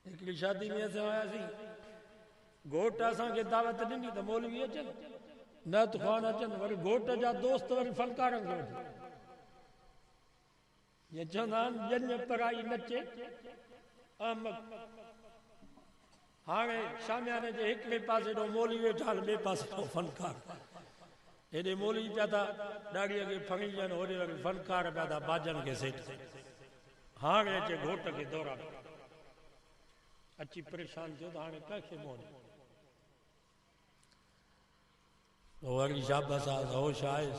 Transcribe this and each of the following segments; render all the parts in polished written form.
हिकिड़ी शादी में असां आयासीं, घोट असांखे दावत ॾिनी त मौलवी अचनि, नत ख़्वान अचनि, वरी घोट जा दोस्त वरी फनकारनि खे वठी जीअं चवंदा आहिनि ॼञ पराई नचे अहमद। हाणे शामियाने जे हिकिड़े पासे ॾो मौलवी वेठा आहिनि, ॿिए पासे ॾो फनकार। हेॾे मौलवी पिया था ॾाड़ीअ खे फणी ॾियनि, होॾे वरी फनकार पिया था बाजनि खे सेठ। हाणे अचे घोट खे दौरा अची परेशान थियो त हाणे कंहिंखे मोन वरी शाबाश आहे, होश आहे।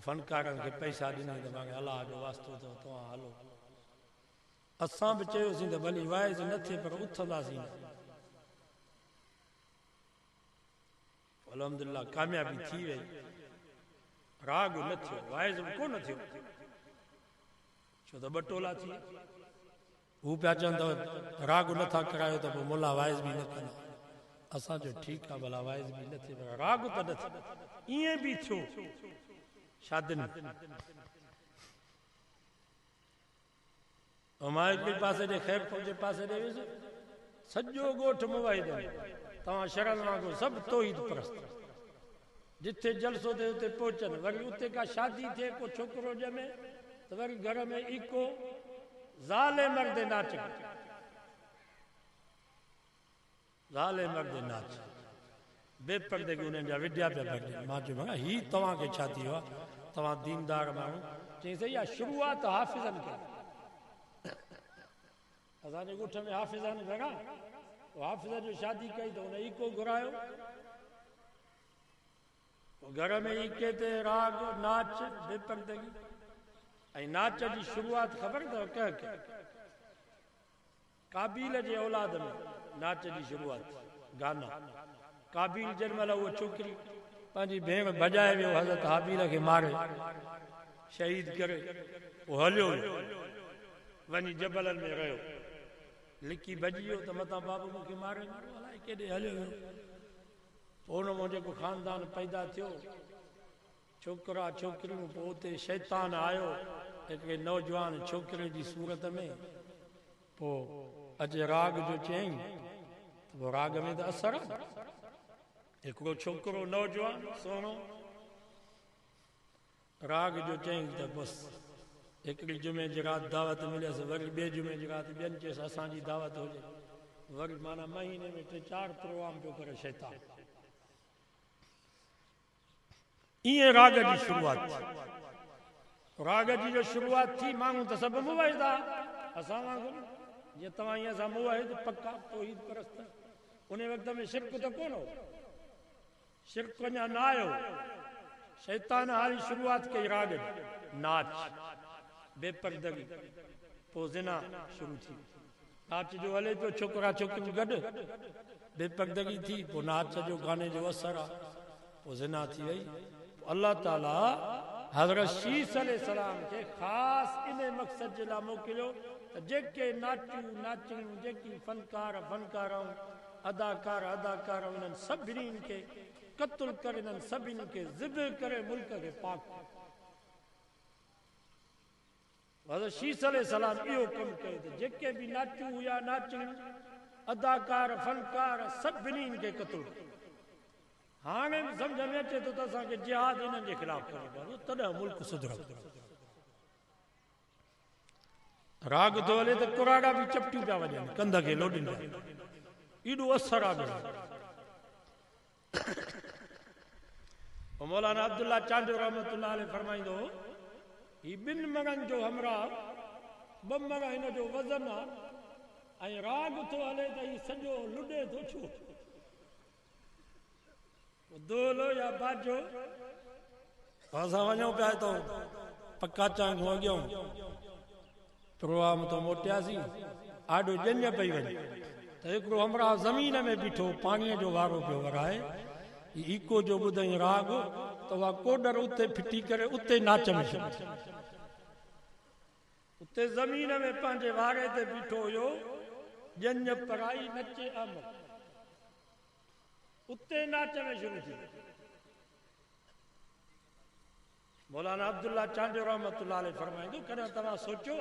फनकारनि खे पैसा ॾिनई त मूंखे अलाह जो वास्तो अथव तव्हां हलो। असां बि चयोसीं त भली वाइज न थिए पर उथंदासीं। अल्हम्दुलिल्लाह कामयाबी थी वई, राग न थियो, वाइज बि कोन थियो, छो त ॿ टोला थी। हू पिया चवनि त राग नथा करायो त पोइ मुला वाइज बि न कंदा। असां चयो ठीकु आहे, भला वाइज बि न थिए पर राग त न थियो। ईअं बि थियो शादियुनि में। मां हिकिड़े पासे ॾे ख़ैरपुर जे पासे ॾे वियुसि, सॼो ॻोठ मुवाहिद, तव्हां शरण वांगुरु सभु तौहीद परस्त। जिथे जलसो थिए उते पहुचनि, वरी उते का शादी थिए को छोकिरो ॼमे त वरी घर में इको ज़ाले मर्द नाच, ज़ाले मर्द नाच बेपर्दगी उन्हनि जा विडिया पिया भॼनि। मां चयो भला ही तव्हांखे छा थी वियो आहे, तव्हां दीनदार माण्हू। चई सही आहे, शुरूआत हाफ़िज़नि खे। असांजे ॻोठ में हाफ़िज़ आहिनि घणा, हाफ़िज़ जो शादी कई त हुन इको घुरायो, घर में इके ते राग नाच बेपर्दगी। ऐं नाच जी शुरूआत ख़बर अथव कंहिंखे? काबील जे औलाद में नाच जी शुरूआत गाना। काबील जंहिं महिल उहा छोकिरी पंहिंजी भेण भॼाए वियो, हज़रत हाबील खे मारे शहीद करे, पोइ हलियो वञी जबलनि में रहियो, लिकी भॼी वियो त मथां बाबू मूंखे मारे, अलाए केॾे हलियो वियो। पोइ हुन मां जेको ख़ानदान पैदा थियो, छोकिरा छोकिरियूं, पोइ उते शैतान आयो हिकिड़े नौजवान छोकिरे जी सूरत में। पोइ अॼु राग जो चयईं, पोइ राग में त असर आहे। हिकिड़ो छोकिरो नौजवान सोनो राग जो चयईं त बसि हिकिड़ी जुमे जी राति दावत मिलियसि, वरी ॿिए जुमे जी राति ॿियनि चयसि असांजी दावत हुजे, वरी माना महीने में 3-4 प्रोग्राम पियो करे शैतान। ईअं राग जी शुरूआत, राग जी जो शुरूआत थी, माण्हू त सभु मुवाहिद आहे असां वांगुरु, जीअं तव्हां ईअं असां मुवाहिद पक्का तौहीद परस्त। उन वक़्त में शिरक त कोन हो, शिरक अञा न आयो। शैतान हाली शुरूआत कई राग जी, नाच बेपर्दगी, पोइ ज़िना शुरू थी। नाच जो हले पियो, छोकिरा छोकिरियूं गॾु, बेपर्दगी थी, पोइ नाच जो गाने जो असर आहे, पोइ ज़िना थी वई। अल्लाह ताला हज़रत शीस अलैहिस्सलाम खे ख़ासि इन मक़सद जे लाइ मोकिलियो त जेके नाचियूं नाचियूं, जेकी फनकारूं, अदाकार उन्हनि सभिनी खे क़त्ल करे, इन्हनि सभिनी खे ज़िब करे मुल्क खे पाक। हज़रत शीस अलैहिस्सलाम इहो कमु कयो त जेके बि नाचियूं हुया, नाचियूं, अदाकार फनकार, सभिनी खे क़त्ल कयो। हाणे बि सम्झ में अचे थो त असांखे जिहाद इन्हनि जे ख़िलाफ़ करणो पवंदो, तॾहिं मुल्क सुधरंदो। राग थो हले त कुराड़ा बि चपटियूं पिया वॼनि, कंध खे लोॾींदा, एॾो असर आहे। मौलाना अब्दुल्ला चांडो रहमतुल्लाह अलैह फरमाईंदो, ही 2 मणनि जो हमरा, 2 मण हिन जो वज़न आहे, ऐं राग थो हले त ही सॼो लुॾे थो छो। दोलो या बाजो असां वञूं पिया तो पक्का चांगू अॻियां प्रोग्राम तो मोटियासीं, आॾो ॼञ पई वञे त हिकिड़ो हमरा ज़मीन में बीठो पाणीअ जो वारो पियो वराए, इको जो ॿुधई राग त उहा कोडर उते फिटी करे उते नाच में छॾी। उते ज़मीन में पंहिंजे वारे ते बीठो हुयो, ॼञ पराई नचे अमर, उते नाच में शुरू थी। मौलाना अब्दुल्ला चांडो रहमतुल्लाह अलैह फरमाईंदो, कॾहिं तव्हां सोचियो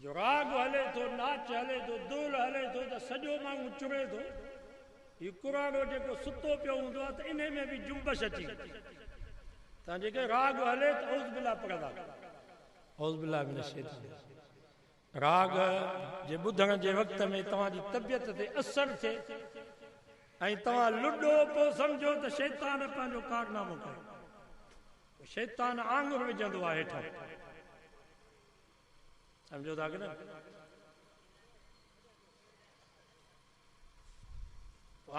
جو راگ ہلے تو ناچ ہلے تو دول ہلے تو سجو مانگو چڑے تو یہ قرآن جو ستو پہ ہوں تو انہیں میں بھی جنبش اچھی تا جے راگ ہلے تو اعوذ باللہ پڑھا اعوذ باللہ من الشیطان راگ جے بدھن جے وقت میں تمہاں دی طبیعت تے اثر تھے ऐं तव्हां लुॾो पोइ सम्झो त शैतान पंहिंजो कारनामो कयो शैतान आंगुर विझंदो आहे हेठां सम्झो था की न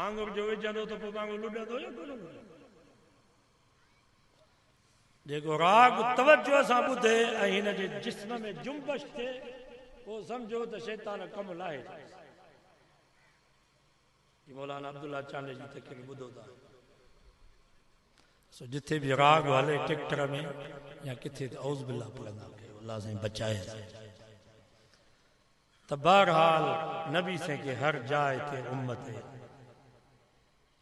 आंगुर जो विझंदो त पोइ वांगुरु लुॾंदो या कोन लुॾंदो जेको राग तवज्जो सां ॿुधे ऐं हिन जे जिस्म में जुंबश थिए पोइ सम्झो त शैतान कमु लाहे مولانا عبداللہ چاندے جی تقریر ॿुधो था सो जिथे भी राग हले टेक्टर में या किथे त औज़ बिल्ला पढ़ंदा कयो अल्लाह से बचाए त बहरहाल नबी से के हर जाए ते उम्मत है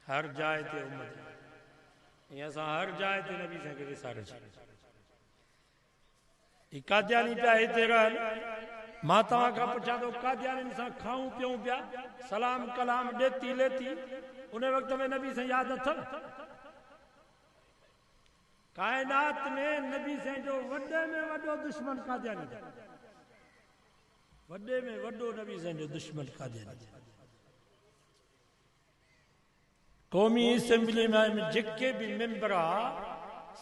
हर जाए ते उम्मत है ये हर जाए ते नबी से के विसारे ई कादियानी पिया हिते रहन मां तव्हां खां पुछां थो कादियानी सां खाऊं पियूं पिया सलाम कलाम ॾेती लेती उन वक़्त में नबी से यादि अथव कायनात में नबी से जो वॾे में वॾो दुश्मन कादियानी वॾे में वॾो नबी से जो दुश्मन कादियानी क़ौमी असेंबली में जेके भी मेंबर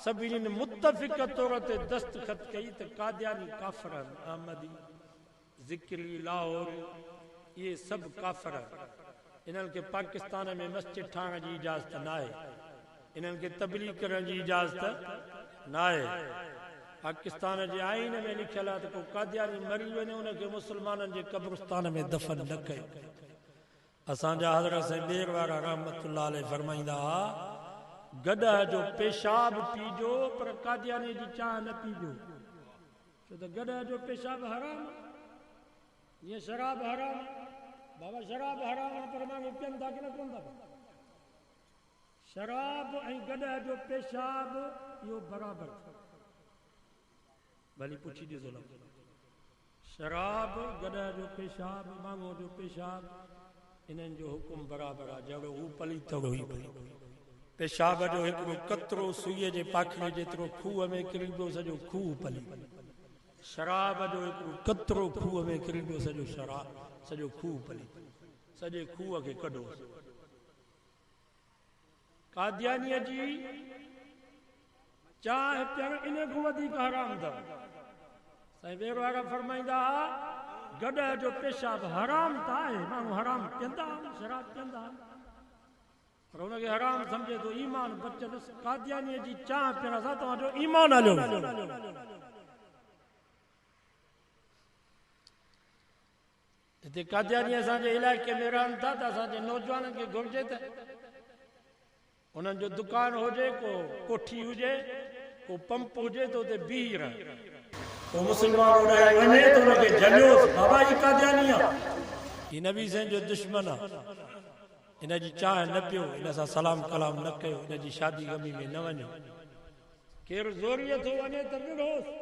सभिनी ने मुतफ़िक़ तौर ते दस्तखत कई त कादियानी काफ़िर अहमदी ज़िक्री लाहौर ये सब काफ़िर इन्हनि खे पाकिस्तान में मस्जिद ठाहिण जी इजाज़त न आहे इन्हनि खे तबलीग करण जी इजाज़त न आहे पाकिस्तान जे आइन में लिखियल आहे त को कादियानी मरी वञे उनखे मुस्लमाननि जे कब्रिस्तान में दफ़न न कयो असांजा हज़रत साईं ॾेर वारा रहमतुल्लाह अलैह फरमाईंदा हुआ गॾह जो पेशाब पीजो पर कादियानी जी चाह न पीजो छो त गॾह जो पेशाब हराम ये शराब हराम बाबा शराब हराम पर माण्हू पियनि था की न कोन था शराब ऐं गॾह जो पेशाब इहो बराबरि भली पुछी ॾिसो न शराब गॾह जो पेशाब मांगो जो पेशाब इन्हनि जो हुकुम बराबरि आहे जहिड़ो हू पली थोरो ई पली पेशाब जो हिकिड़ो कतरो सुईअ जे पाखीअ जेतिरो खूह में किरी पियो सॼो खूह पली शराब जो हिकिड़ो कतरो खूह में किरी पियो सॼो शराब सॼो खूह पली सॼे खूह खे कढो कादियानीअ जी चाह पियणु इन खां वधीक हराम अथव साईं ॿेर वारा फरमाईंदा गॾह जो पेशाब हराम त आहे माण्हू हराम पीअंदा शराब पीअंदा पर हुनखे हराम सम्झे थो ईमान बचंदुसि कादियानीअ जी चाह पियण सां तव्हांजो ईमान हलियो हिते कादियानी असांजे इलाइक़े में रहनि था त असांजे नौजवाननि खे घुरिजे त उन्हनि जो दुकानु हुजे को कोठी हुजे को पंप हुजे त उते बीह रहे को मुस्लमान उॾाए वञे त उनखे झलियोसि बाबा ही कादियानी आहे ही नबी साईं जो दुश्मन आहे इन जी चाह न पियो इन सां सलाम कलाम न कयो इन जी शादी गमी में न वञो केरु ज़ोरीअ थो वञे त विढ़ोसि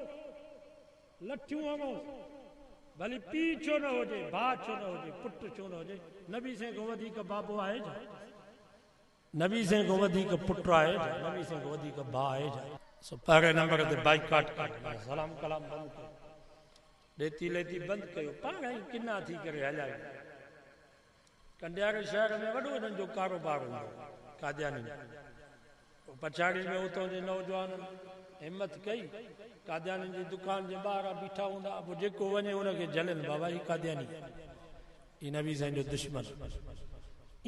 लठियूं हणोसि भली पीउ छो न हुजे भाउ छो न हुजे पुटु छो न हुजे नबी साईं खां वधीक बाबो आहे छा नबी साईं खां वधीक पुटु आहे छा नबी साईं खां वधीक भाउ आहे छा सो पहिरें नंबर ते बाइकाट सलाम कलाम बंदि कयो ॾेती लेती बंदि कयो पाण ई किना थी करे हलिया कंडियारे शहर में वॾो हिननि जो कारोबार हूंदो कादियानी पछाड़ी में उतां जे नौजवान हिम्मत कई कादियानी जी दुकान जे ॿाहिरां बीठा हूंदा पोइ जेको वञे हुनखे झलनि बाबा ही कादियानी ही नबी साईं जो दुश्मन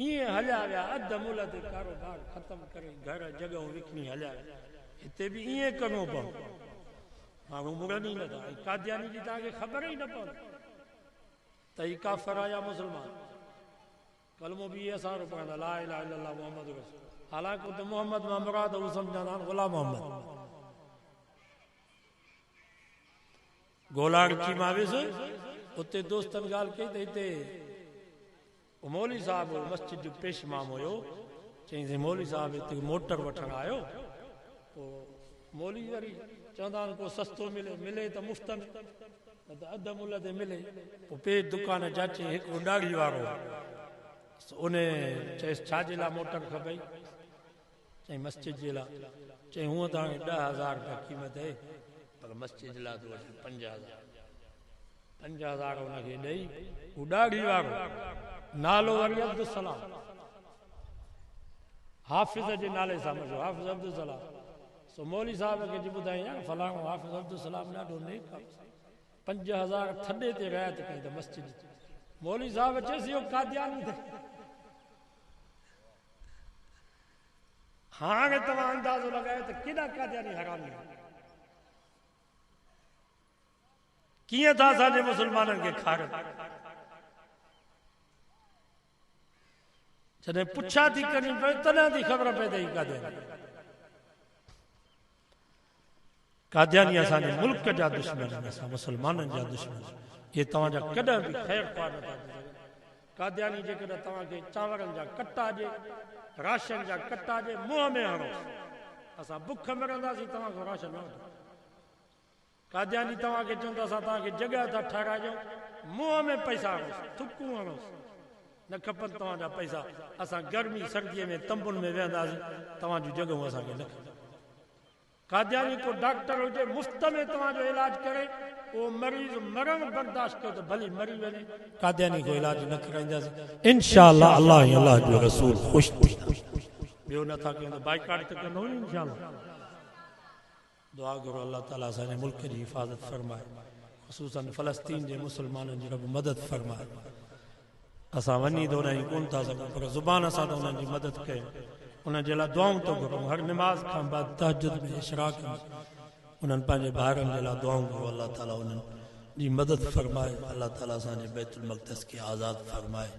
ईअं हलिया विया अधु मुल ते कारोबार ख़तमु करे घर जॻहियूं विकिणी हलिया विया हिते बि ईअं करिणो पवंदो माण्हू मुड़नि ई नथा कादियानी जी तव्हांखे ख़बर ई न पवंदी त ही काफ़िर आहे या मुस्लमान कलमो बि इहे असां पढ़ंदा ला इलाहा इल्लल्लाह मुहम्मद रसूल हालांकि त मोहम्मद मां मुराद हू सम्झंदा आहिनि ग़ुलाम मोहम्मद गोलाड़की मां वियुसि उते दोस्तनि ॻाल्हि कई त हिते मौली साहब मस्जिद जो पेश इमाम हुयो चईं मौली साहब हिते मोटर वठण आयो पोइ मौली वरी चवंदा आहिनि को सस्तो मिले त मुफ़्त में अध मुल ते मिले पोइ पे दुकान जाचे हिकु ॾाढ़ी वारो उन चयसि छाजे लाइ मोटर खपई चई मस्जिद जे लाइ चई हूअं त हाणे 10,000 रुपया क़ीमत आहे पर मस्जिद लाइ तो 50,000 हुनखे ॾेई हू ॾाढ़ी वारो नालो वरी अब्दुल सलाम हाफ़िज़ जे नाले सां मशहूरु हाफ़िज़ अब्दुल सलाम सो मौली साहब खे जी ॿुधाई यार फलाणो हाफ़िज़ अब्दुल सलाम ॾाढो नेक आहे 5,000 थॾे ते रिआयत कई त मस्जिद मौली साहब चयसि इहो कादियानी ते हाणे तव्हां अंदाज़ो लॻायो त केॾा कादियानी हरामी कीअं था असांजे मुस्लमाननि खे खारनि जॾहिं पुछा थी करणी पए तॾहिं थी ख़बर पए त ही कादियानी असांजे मुल्क जा दुश्मन आहिनि असां मुस्लमाननि जा दुश्मन इहे तव्हांजा कॾहिं बि ख़ैर ख़्वाह नथा थी सघनि कादियानी जेकॾहिं तव्हांखे चांवरनि जा कटा ॾे राशन जा कटा ॾे मुंहं में हणो असां बुख मरंदासीं तव्हांखां राशन न वठो कादियानी तव्हांखे चवंदा असां तव्हांखे जॻह था ठाराहियूं मुंहं में पैसा हणोसि थुकूं हणोसि न खपनि तव्हांजा पैसा असां गर्मी सर्दीअ में तंबुनि में वेहंदासीं तव्हांजूं जॻहूं असांखे न खपनि कादियानी को डॉक्टर हुजे मुफ़्त में तव्हांजो इलाज करे उहो मरीज़ मरण बर्दाश्त कयो त भली मरी वञे कादियानी को इलाज न कराईंदासीं इंशाअल्लाह अल्लाह ऐं अल्लाह जो रसूल ख़ुशि थींदा ॿियो नथा कयूं त बाइकाट त कंदो इंशाअल्लाह दुआ करो अल्लाह ताला असांजे मुल्क जी हिफ़ाज़त फरमाए ख़ुसूसन फ़लस्तीन जे मुस्लमाननि जी रब मदद फरमाए असां वञी त उन्हनि जी कोन था सघूं पर ज़ुबान सां त उन्हनि जी मदद कयूं उन्हनि जे लाइ दुआऊं थो घुरूं हर निमाज़ खां बाद तहज्जुद में इशराक में उन्हनि पंहिंजे भाइरनि जे लाइ दुआऊं घुरो अल्लाह ताला उन्हनि जी मदद फरमाए अल्लाह ताला असांजे बैतुल मक़दस खे आज़ादु फरमाए